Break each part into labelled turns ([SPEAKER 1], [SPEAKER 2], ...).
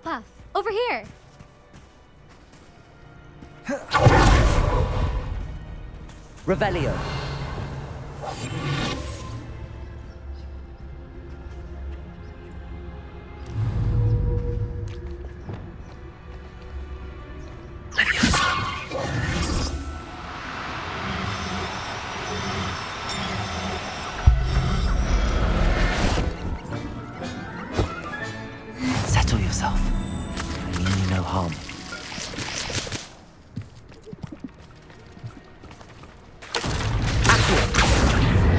[SPEAKER 1] Hufflepuff, over here.
[SPEAKER 2] Revelio. Settle yourself. I mean you no harm. Accio.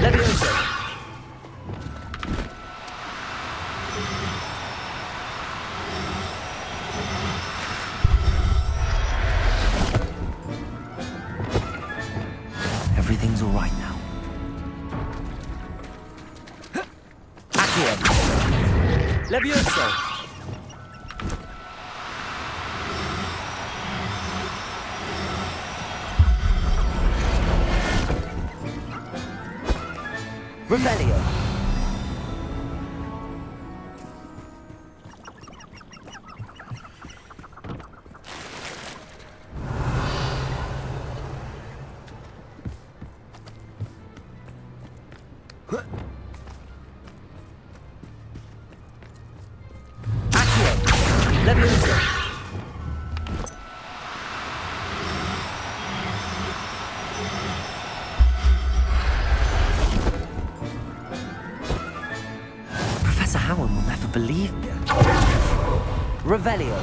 [SPEAKER 2] Levioso. Everything's all right now. Accio. Levioso. Revelio. Accio. Levioso. Professor Howard will never believe me. Revelio.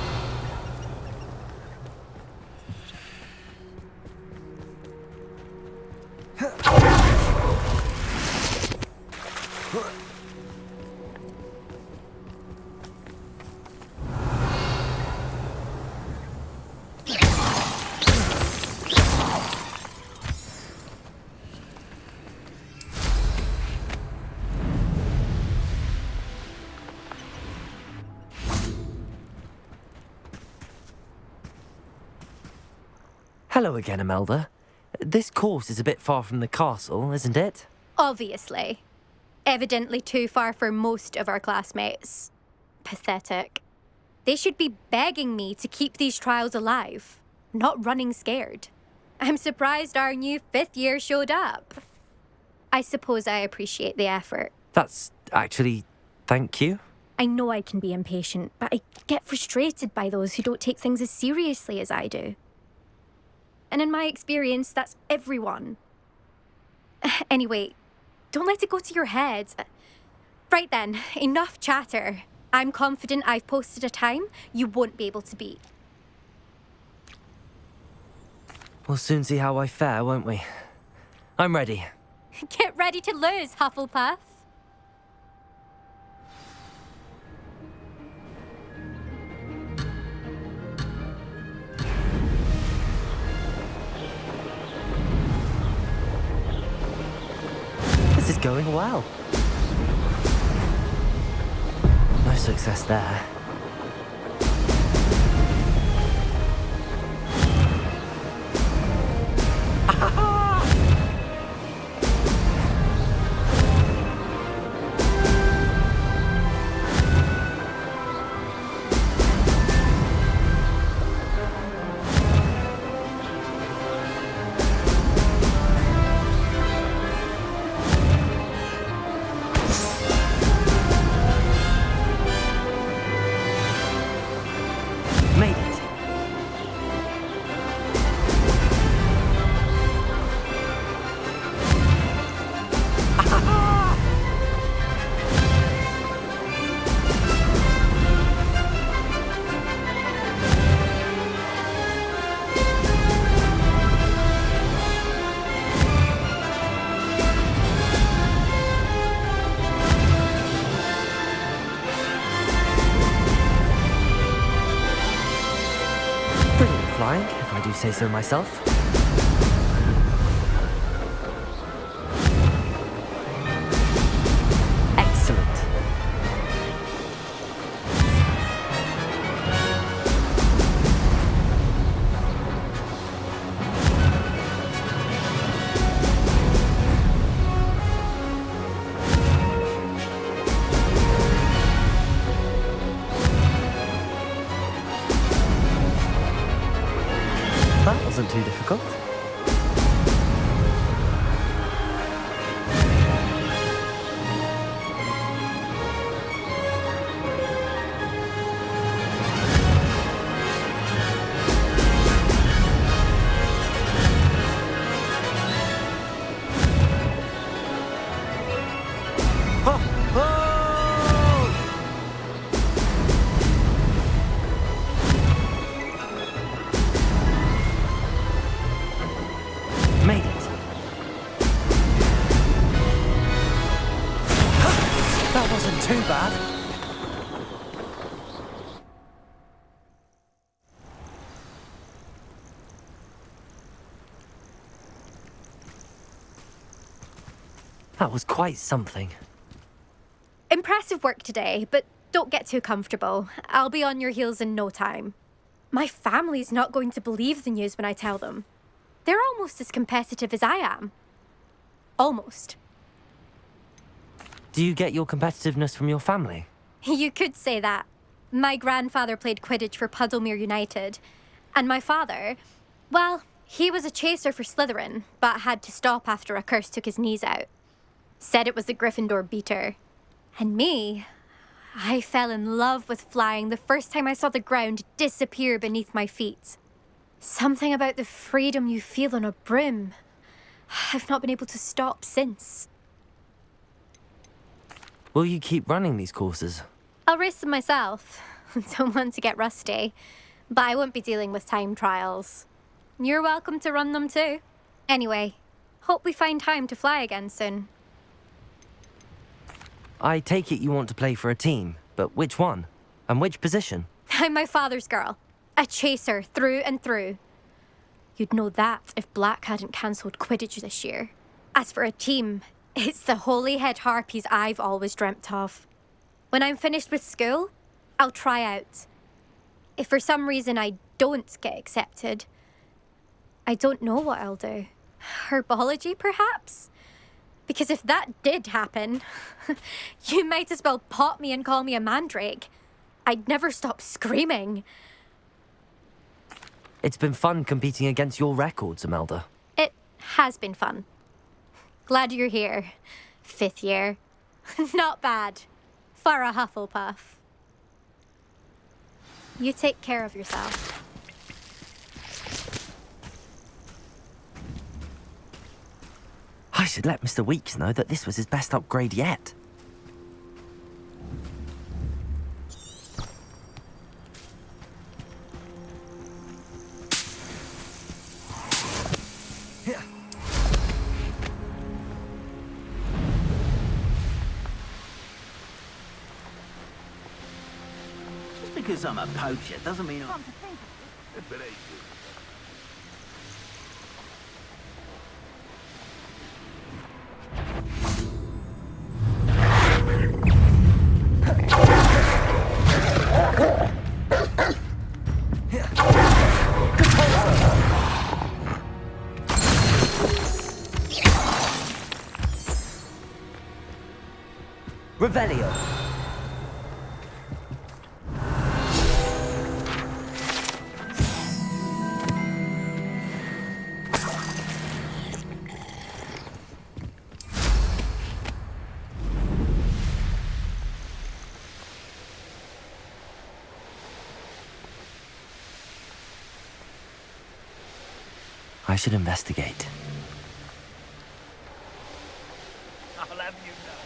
[SPEAKER 2] Hello again, Imelda. This course is a bit far from the castle, isn't it?
[SPEAKER 1] Obviously. Evidently too far for most of our classmates. Pathetic. They should be begging me to keep these trials alive, not running scared. I'm surprised our new 5th year showed up. I suppose I appreciate the effort.
[SPEAKER 2] That's actually... thank you.
[SPEAKER 1] I know I can be impatient, but I get frustrated by those who don't take things as seriously as I do. And in my experience, that's everyone. Anyway, don't let it go to your head. Right then, enough chatter. I'm confident I've posted a time you won't be able to beat.
[SPEAKER 2] We'll soon see how I fare, won't we? I'm ready.
[SPEAKER 1] Get ready to lose, Hufflepuff.
[SPEAKER 2] This is going well. No success there. Made it. Brilliant flying, if I do say so myself. Excellent. wasn't too difficult. Made it. That wasn't too bad. That was quite something.
[SPEAKER 1] Impressive work today, but don't get too comfortable. I'll be on your heels in no time. My family's not going to believe the news when I tell them. They're almost as competitive as I am. Almost.
[SPEAKER 2] Do you get your competitiveness from your family?
[SPEAKER 1] You could say that. My grandfather played Quidditch for Puddlemere United. And my father, well, he was a chaser for Slytherin, but had to stop after a curse took his knees out. Said it was the Gryffindor beater. And me, I fell in love with flying the first time I saw the ground disappear beneath my feet. Something about the freedom you feel on a broom. I've not been able to stop since.
[SPEAKER 2] Will you keep running these courses?
[SPEAKER 1] I'll race them myself. Don't want to get rusty. But I won't be dealing with time trials. You're welcome to run them too. Anyway, hope we find time to fly again soon.
[SPEAKER 2] I take it you want to play for a team, but which one? And which position?
[SPEAKER 1] I'm my father's girl. A chaser through and through. You'd know that if Black hadn't cancelled Quidditch this year. As for a team, it's the Holyhead Harpies I've always dreamt of. When I'm finished with school, I'll try out. If for some reason I don't get accepted, I don't know what I'll do. Herbology, perhaps? Because if that did happen, you might as well pop me and call me a mandrake. I'd never stop screaming.
[SPEAKER 2] It's been fun competing against your records, Imelda.
[SPEAKER 1] It has been fun. Glad you're here. 5th year. Not bad. For a Hufflepuff. You take care of yourself.
[SPEAKER 2] I should let Mr. Weeks know that this was his best upgrade yet.
[SPEAKER 3] Just because I'm a poacher doesn't mean I'm...
[SPEAKER 2] Revelio. I should investigate.
[SPEAKER 3] I'll have you know.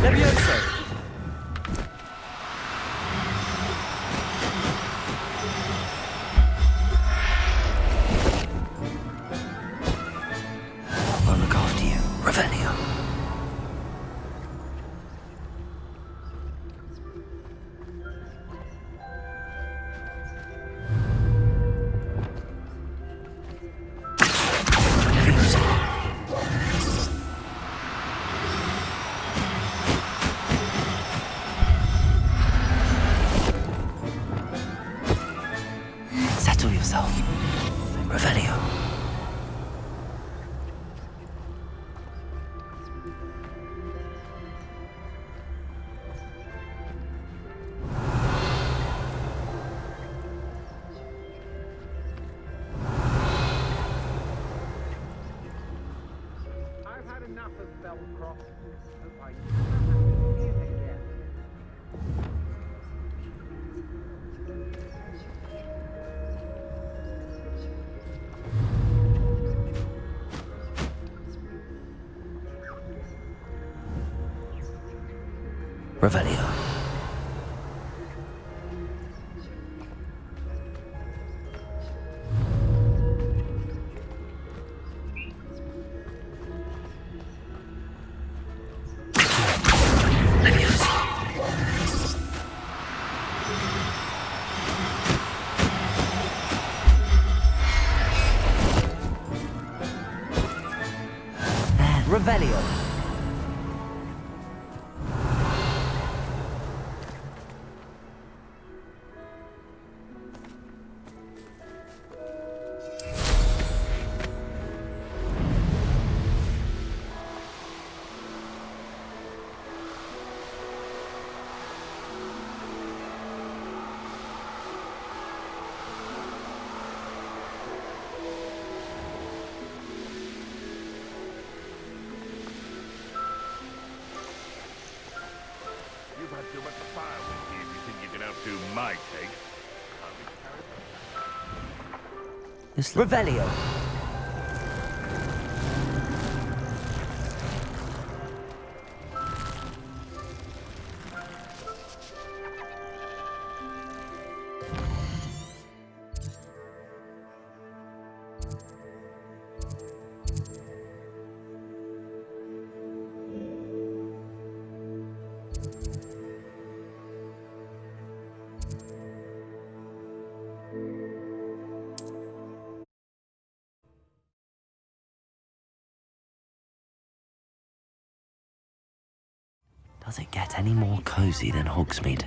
[SPEAKER 2] Levioso! I'll look after you, Revelio.
[SPEAKER 4] Enough of Belcroft. Okay. Yeah.
[SPEAKER 2] Revelio. Revelio.
[SPEAKER 5] You've had too much fire with you if you think you can outdo my take.
[SPEAKER 2] Revelio. Does it get any more cozy than Hogsmeade?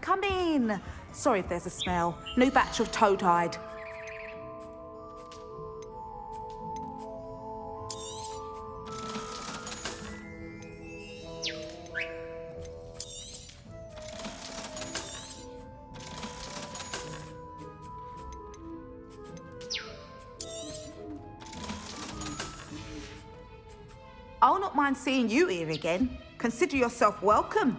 [SPEAKER 6] Come in. Sorry if there's a smell. New batch of toad-hide. I'll not mind seeing you here again. Consider yourself welcome.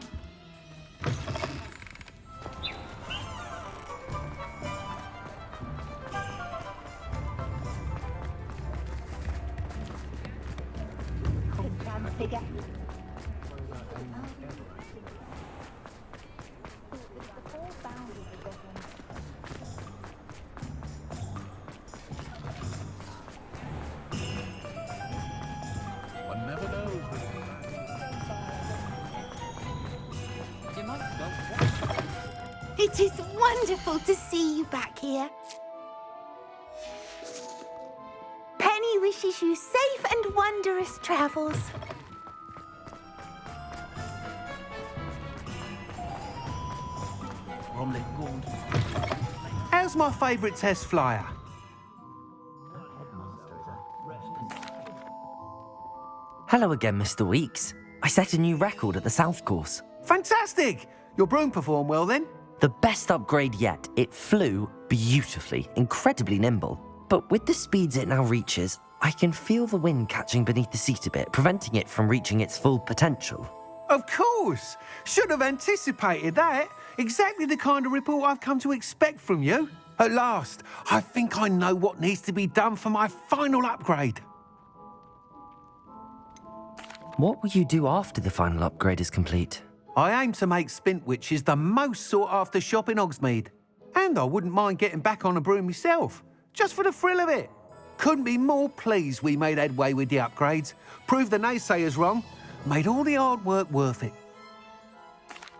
[SPEAKER 5] One never knows.
[SPEAKER 7] It is wonderful to see you back here. Penny wishes you safe and wondrous travels.
[SPEAKER 4] How's my favourite test flyer?
[SPEAKER 2] Hello again, Mr. Weeks. I set a new record at the South Course.
[SPEAKER 4] Fantastic! Your broom performed well then?
[SPEAKER 2] The best upgrade yet. It flew beautifully, incredibly nimble. But with the speeds it now reaches, I can feel the wind catching beneath the seat a bit, preventing it from reaching its full potential.
[SPEAKER 4] Of course! Should have anticipated that. Exactly the kind of report I've come to expect from you. At last, I think I know what needs to be done for my final upgrade.
[SPEAKER 2] What will you do after the final upgrade is complete?
[SPEAKER 4] I aim to make Spintwitches the most sought-after shop in Hogsmeade. And I wouldn't mind getting back on a broom myself, just for the thrill of it. Couldn't be more pleased we made headway with the upgrades, proved the naysayers wrong, made all the hard work worth it.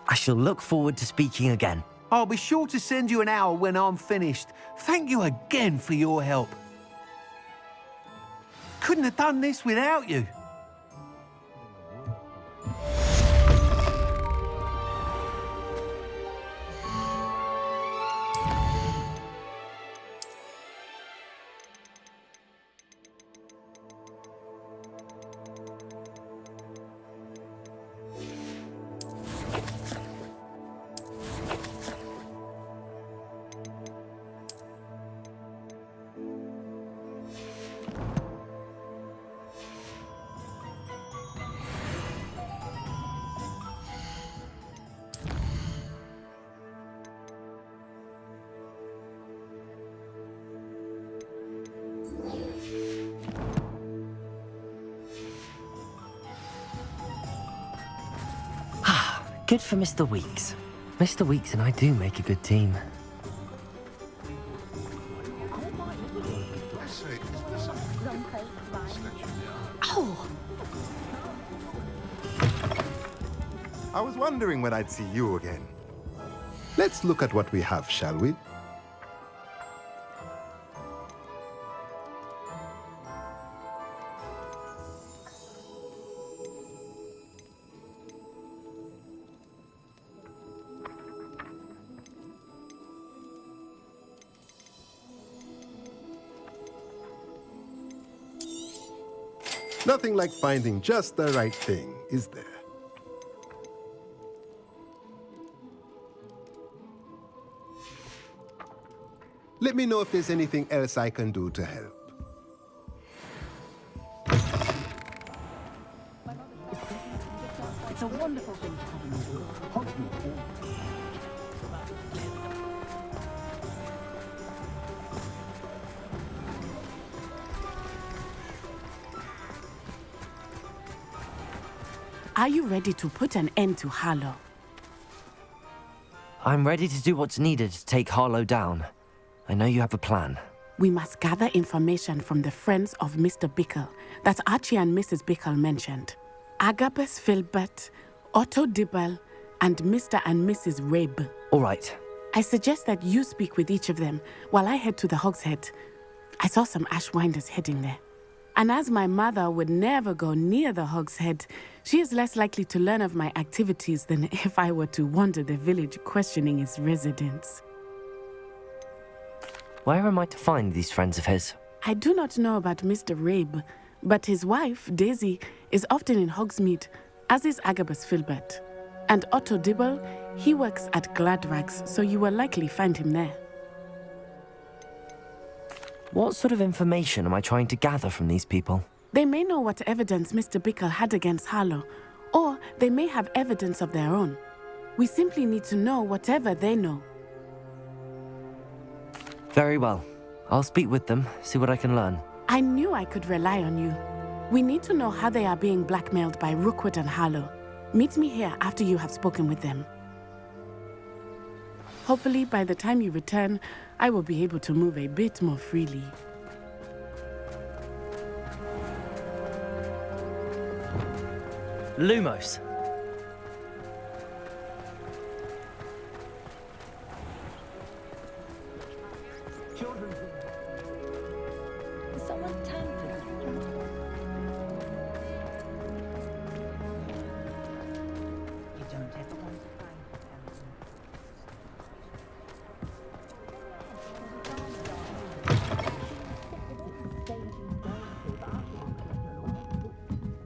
[SPEAKER 2] I shall look forward to speaking again.
[SPEAKER 4] I'll be sure to send you an hour when I'm finished. Thank you again for your help. Couldn't have done this without you.
[SPEAKER 2] Good for Mr. Weeks. Mr. Weeks and I do make a good team.
[SPEAKER 1] Oh!
[SPEAKER 8] I was wondering when I'd see you again. Let's look at what we have, shall we? Nothing like finding just the right thing, is there? Let me know if there's anything else I can do to help.
[SPEAKER 3] It's a wonderful thing to have in the world.
[SPEAKER 9] Are you ready to put an end to Harlow?
[SPEAKER 2] I'm ready to do what's needed to take Harlow down. I know you have a plan.
[SPEAKER 9] We must gather information from the friends of Mr. Bickle that Archie and Mrs. Bickle mentioned. Agabus Filbert, Otto Dibble, and Mr. and Mrs. Rabe.
[SPEAKER 2] All right.
[SPEAKER 9] I suggest that you speak with each of them while I head to the Hogshead. I saw some Ashwinders heading there. And as my mother would never go near the Hogshead, she is less likely to learn of my activities than if I were to wander the village questioning its residents.
[SPEAKER 2] Where am I to find these friends of his?
[SPEAKER 9] I do not know about Mr. Rabe, but his wife, Daisy, is often in Hogsmeade, as is Agabus Filbert. And Otto Dibble, he works at Gladrags, so you will likely find him there.
[SPEAKER 2] What sort of information am I trying to gather from these people?
[SPEAKER 9] They may know what evidence Mr. Bickle had against Harlow, or they may have evidence of their own. We simply need to know whatever they know.
[SPEAKER 2] Very well. I'll speak with them, see what I can learn.
[SPEAKER 9] I knew I could rely on you. We need to know how they are being blackmailed by Rookwood and Harlow. Meet me here after you have spoken with them. Hopefully, by the time you return, I will be able to move a bit more freely.
[SPEAKER 2] Lumos.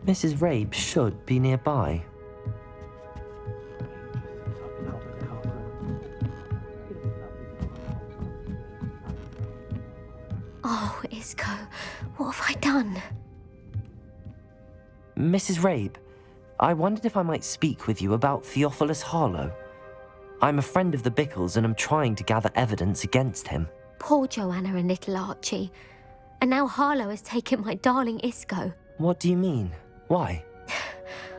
[SPEAKER 2] Mrs. Rabe should be nearby.
[SPEAKER 1] Oh, Isco, what have I done?
[SPEAKER 2] Mrs. Rabe, I wondered if I might speak with you about Theophilus Harlow. I'm a friend of the Bickles and am trying to gather evidence against him.
[SPEAKER 1] Poor Joanna and little Archie. And now Harlow has taken my darling Isco.
[SPEAKER 2] What do you mean? Why?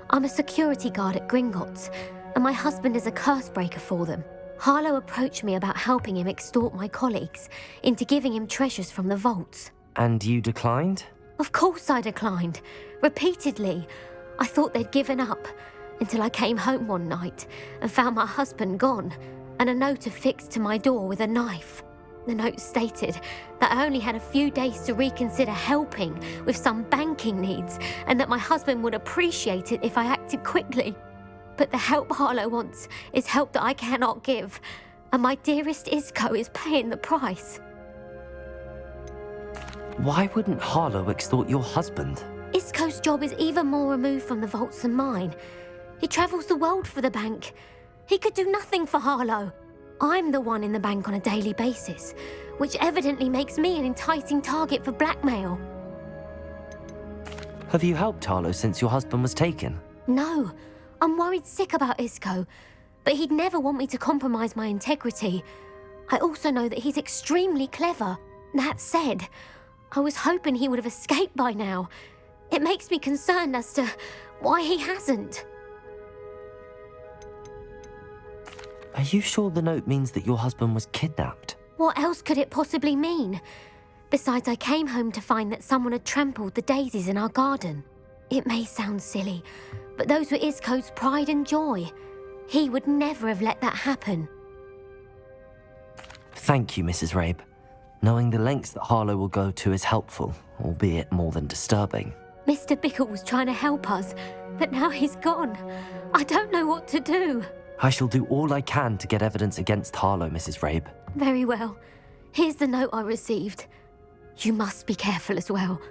[SPEAKER 1] I'm a security guard at Gringotts, and my husband is a curse breaker for them. Harlow approached me about helping him extort my colleagues into giving him treasures from the vaults.
[SPEAKER 2] And you declined?
[SPEAKER 1] Of course I declined. Repeatedly. I thought they'd given up, until I came home one night and found my husband gone, and a note affixed to my door with a knife. The note stated that I only had a few days to reconsider helping with some banking needs, and that my husband would appreciate it if I acted quickly. But the help Harlow wants is help that I cannot give, and my dearest Isco is paying the price.
[SPEAKER 2] Why wouldn't Harlow extort your husband?
[SPEAKER 1] Isco's job is even more removed from the vaults than mine. He travels the world for the bank. He could do nothing for Harlow. I'm the one in the bank on a daily basis, which evidently makes me an enticing target for blackmail.
[SPEAKER 2] Have you helped Harlow since your husband was taken?
[SPEAKER 1] No, I'm worried sick about Isco, but he'd never want me to compromise my integrity. I also know that he's extremely clever. That said, I was hoping he would have escaped by now. It makes me concerned as to why he hasn't.
[SPEAKER 2] Are you sure the note means that your husband was kidnapped?
[SPEAKER 1] What else could it possibly mean? Besides, I came home to find that someone had trampled the daisies in our garden. It may sound silly, but those were Isco's pride and joy. He would never have let that happen.
[SPEAKER 2] Thank you, Mrs. Rabe. Knowing the lengths that Harlow will go to is helpful, albeit more than disturbing.
[SPEAKER 1] Mr. Bickle was trying to help us, but now he's gone. I don't know what to do.
[SPEAKER 2] I shall do all I can to get evidence against Harlow, Mrs. Rabe.
[SPEAKER 1] Very well. Here's the note I received. You must be careful as well.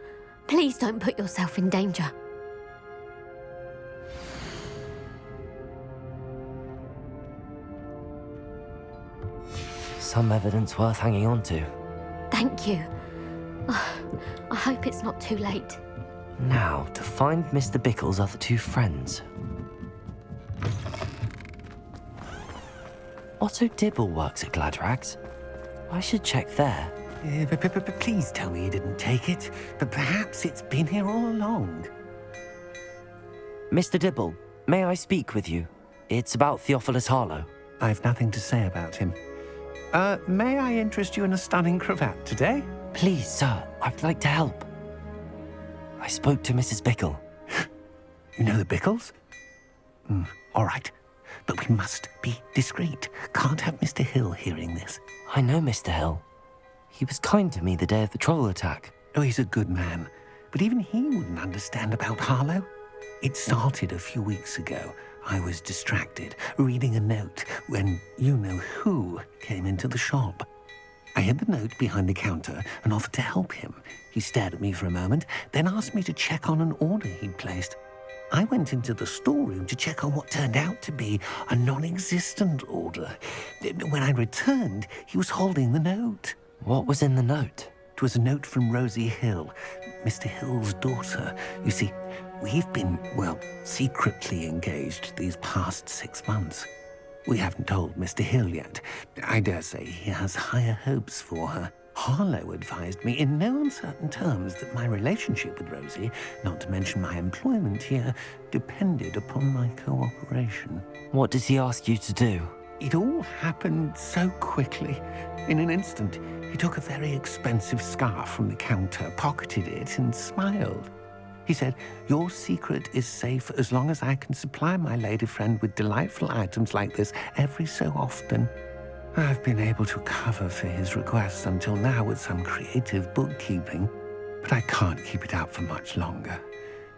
[SPEAKER 1] Please don't put yourself in danger.
[SPEAKER 2] Some evidence worth hanging on to.
[SPEAKER 1] Thank you. I hope it's not too late.
[SPEAKER 2] Now, to find Mr. Bickle's other two friends. Otto Dibble works at Gladrags. I should check there.
[SPEAKER 4] Please tell me you didn't take it. But perhaps it's been here all along.
[SPEAKER 2] Mr. Dibble, may I speak with you? It's about Theophilus Harlow.
[SPEAKER 4] I've nothing to say about him. May I interest you in a stunning cravat today?
[SPEAKER 2] Please, sir, I'd like to help. I spoke to Mrs. Bickle.
[SPEAKER 4] You know the Bickles? All right. But we must be discreet. Can't have Mr. Hill hearing this.
[SPEAKER 2] I know Mr. Hill. He was kind to me the day of the troll attack.
[SPEAKER 4] Oh, he's a good man. But even he wouldn't understand about Harlow. It started a few weeks ago. I was distracted, reading a note, when you-know-who came into the shop. I hid the note behind the counter and offered to help him. He stared at me for a moment, then asked me to check on an order he'd placed. I went into the storeroom to check on what turned out to be a non-existent order. When I returned, he was holding the note.
[SPEAKER 2] What was in the note?
[SPEAKER 4] It was a note from Rosie Hill, Mr. Hill's daughter. You see, we've been, secretly engaged these past 6 months. We haven't told Mr. Hill yet. I dare say he has higher hopes for her. Harlow advised me in no uncertain terms that my relationship with Rosie, not to mention my employment here, depended upon my cooperation.
[SPEAKER 2] What did he ask you to do?
[SPEAKER 4] It all happened so quickly. In an instant, he took a very expensive scarf from the counter, pocketed it, and smiled. He said, "Your secret is safe as long as I can supply my lady friend with delightful items like this every so often." I've been able to cover for his requests until now with some creative bookkeeping, but I can't keep it up for much longer.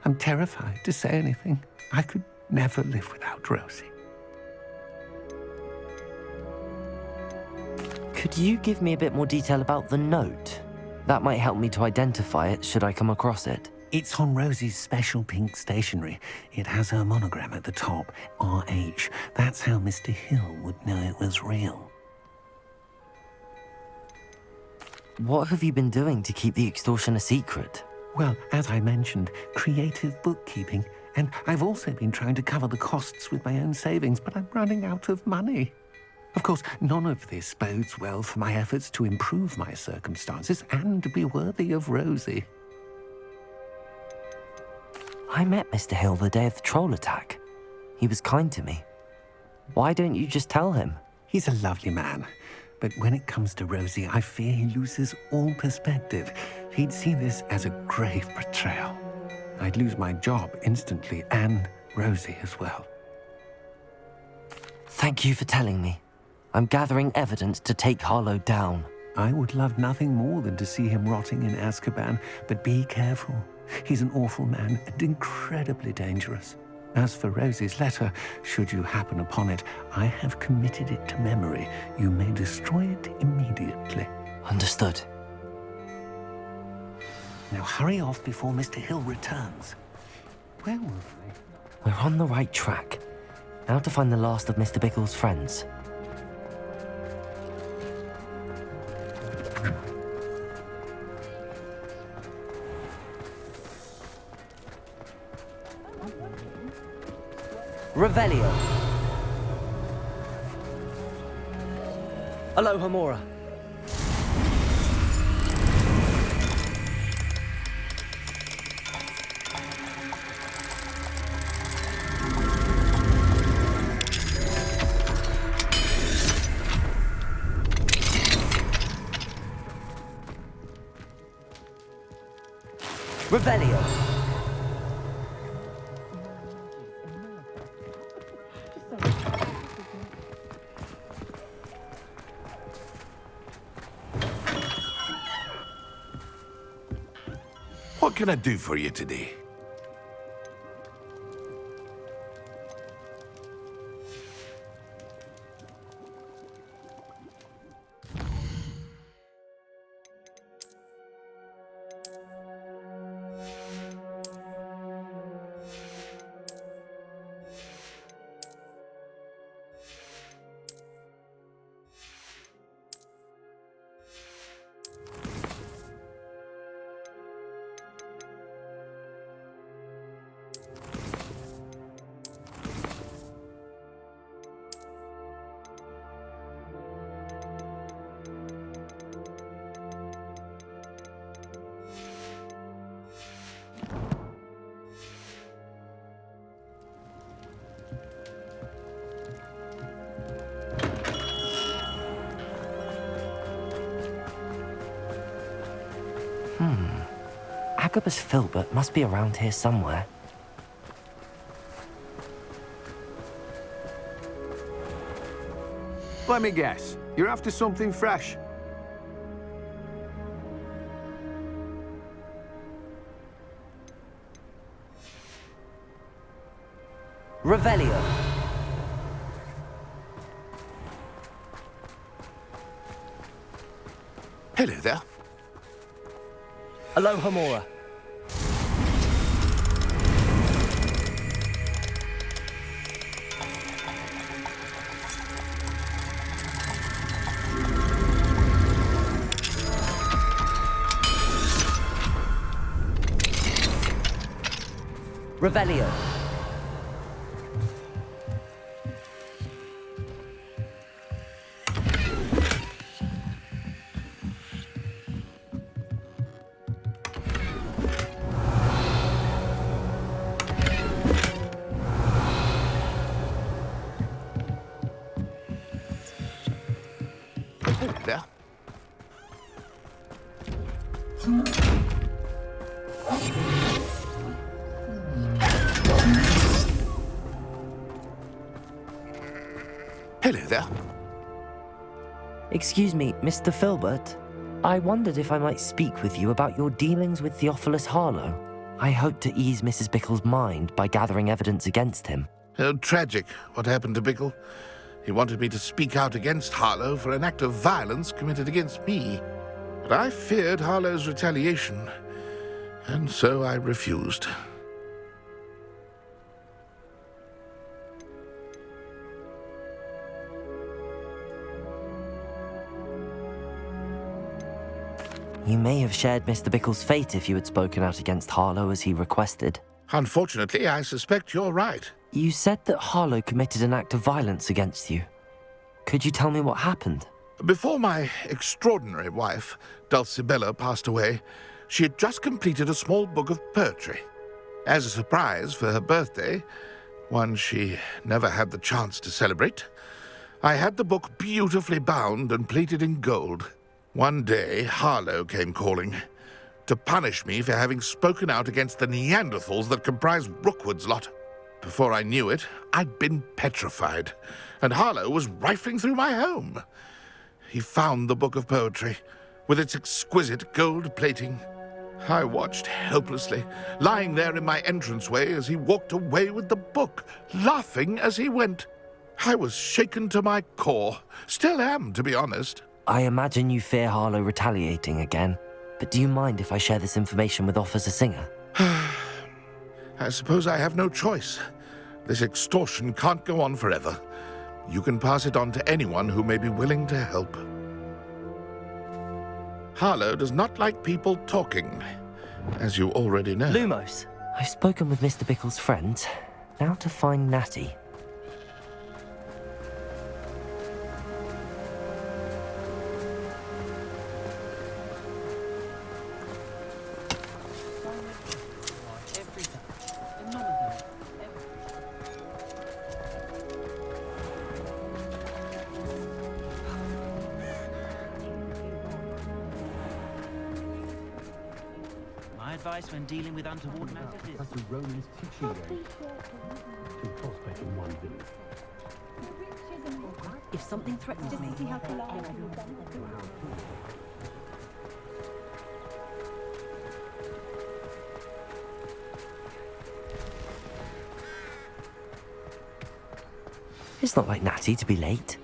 [SPEAKER 4] I'm terrified to say anything. I could never live without Rosie.
[SPEAKER 2] Could you give me a bit more detail about the note? That might help me to identify it should I come across it.
[SPEAKER 4] It's on Rosie's special pink stationery. It has her monogram at the top, RH. That's how Mr. Hill would know it was real.
[SPEAKER 2] What have you been doing to keep the extortion a secret?
[SPEAKER 4] Well, as I mentioned, creative bookkeeping. And I've also been trying to cover the costs with my own savings, but I'm running out of money. Of course, none of this bodes well for my efforts to improve my circumstances and to be worthy of Rosie.
[SPEAKER 2] I met Mr. Hill the day of the troll attack. He was kind to me. Why don't you just tell him?
[SPEAKER 4] He's a lovely man. But when it comes to Rosie, I fear he loses all perspective. He'd see this as a grave betrayal. I'd lose my job instantly, and Rosie as well.
[SPEAKER 2] Thank you for telling me. I'm gathering evidence to take Harlow down.
[SPEAKER 4] I would love nothing more than to see him rotting in Azkaban, but be careful. He's an awful man and incredibly dangerous. As for Rosie's letter, should you happen upon it, I have committed it to memory. You may destroy it immediately.
[SPEAKER 2] Understood.
[SPEAKER 4] Now hurry off before Mr. Hill returns. Where were we?
[SPEAKER 2] We're on the right track. Now to find the last of Mr. Bickle's friends. Revelio. Aloha Mora. Revelio.
[SPEAKER 5] What can I do for you today?
[SPEAKER 2] Agabus Filbert must be around here somewhere.
[SPEAKER 4] Let me guess. You're after something fresh.
[SPEAKER 2] Revelio.
[SPEAKER 5] Hello there.
[SPEAKER 2] Alohomora. Revelio.
[SPEAKER 5] There. Hello there.
[SPEAKER 2] Excuse me, Mr. Filbert. I wondered if I might speak with you about your dealings with Theophilus Harlow. I hope to ease Mrs. Bickle's mind by gathering evidence against him.
[SPEAKER 5] Oh, tragic what happened to Bickle. He wanted me to speak out against Harlow for an act of violence committed against me. But I feared Harlow's retaliation, and so I refused.
[SPEAKER 2] You may have shared Mr. Bickle's fate if you had spoken out against Harlow as he requested.
[SPEAKER 5] Unfortunately, I suspect you're right.
[SPEAKER 2] You said that Harlow committed an act of violence against you. Could you tell me what happened?
[SPEAKER 5] Before my extraordinary wife, Dulcibella, passed away, she had just completed a small book of poetry. As a surprise for her birthday, one she never had the chance to celebrate, I had the book beautifully bound and plated in gold. One day, Harlow came calling to punish me for having spoken out against the Neanderthals that comprise Rookwood's lot. Before I knew it, I'd been petrified, and Harlow was rifling through my home. He found the book of poetry, with its exquisite gold plating. I watched helplessly, lying there in my entranceway as he walked away with the book, laughing as he went. I was shaken to my core. Still am, to be honest.
[SPEAKER 2] I imagine you fear Harlow retaliating again, but do you mind if I share this information with Officer Singer?
[SPEAKER 5] I suppose I have no choice. This extortion can't go on forever. You can pass it on to anyone who may be willing to help. Harlow does not like people talking, as you already know.
[SPEAKER 2] Lumos, I've spoken with Mr. Bickle's friends. Now to find Natti.
[SPEAKER 10] advice when dealing with untoward matters is...
[SPEAKER 3] That's the Romans teaching you to prospect in one village.
[SPEAKER 11] If something threatens me,
[SPEAKER 2] It's not like Natty to be late.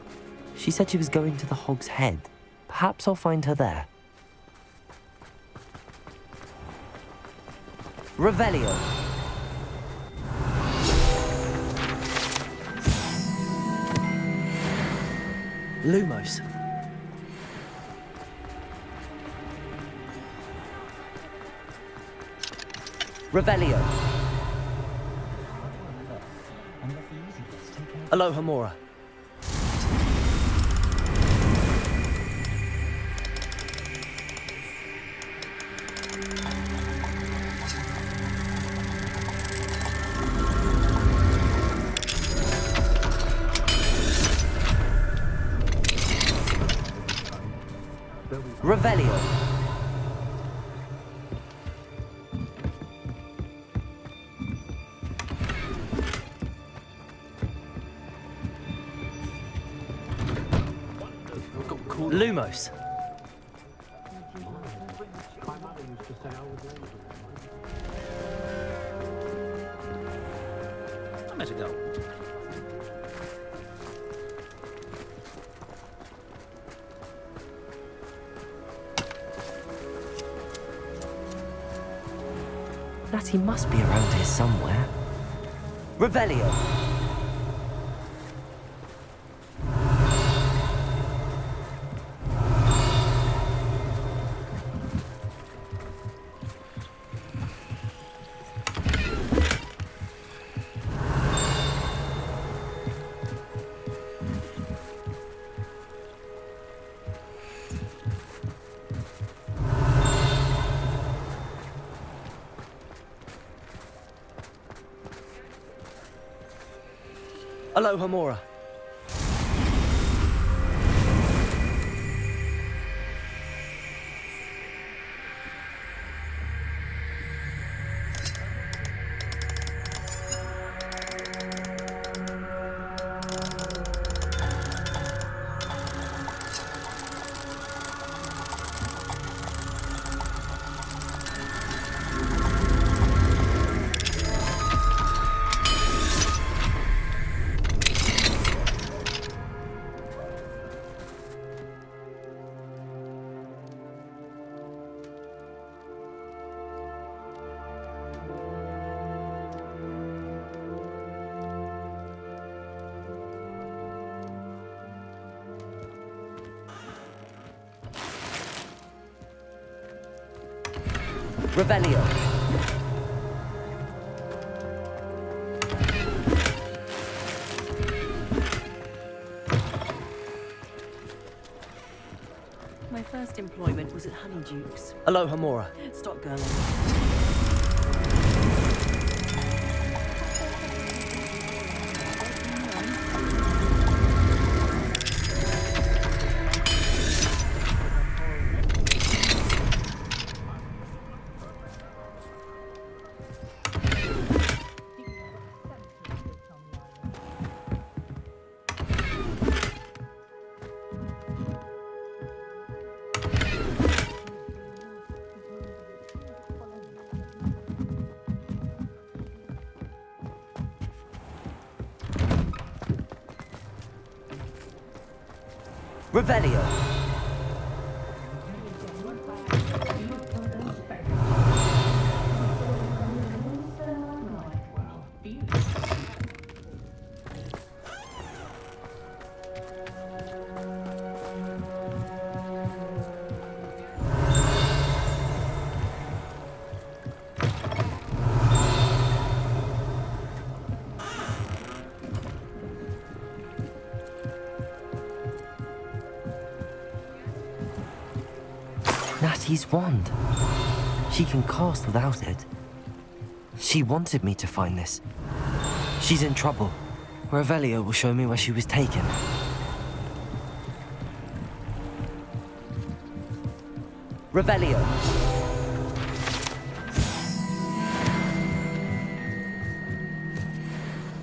[SPEAKER 2] She said she was going to the Hog's Head. Perhaps I'll find her there. Revelio. Lumos. Revelio. Alohomora. Revelio. Lumos.
[SPEAKER 10] I'm at a go.
[SPEAKER 2] Natty must be around here somewhere. Revelio. Alohomora. Revelio.
[SPEAKER 11] my first employment was at Honeyduke's.
[SPEAKER 2] Alohomora.
[SPEAKER 11] Stop girling.
[SPEAKER 2] Revelio. Natty's wand. She can cast without it. She wanted me to find this. She's in trouble. Revelio will show me where she was taken. Revelio.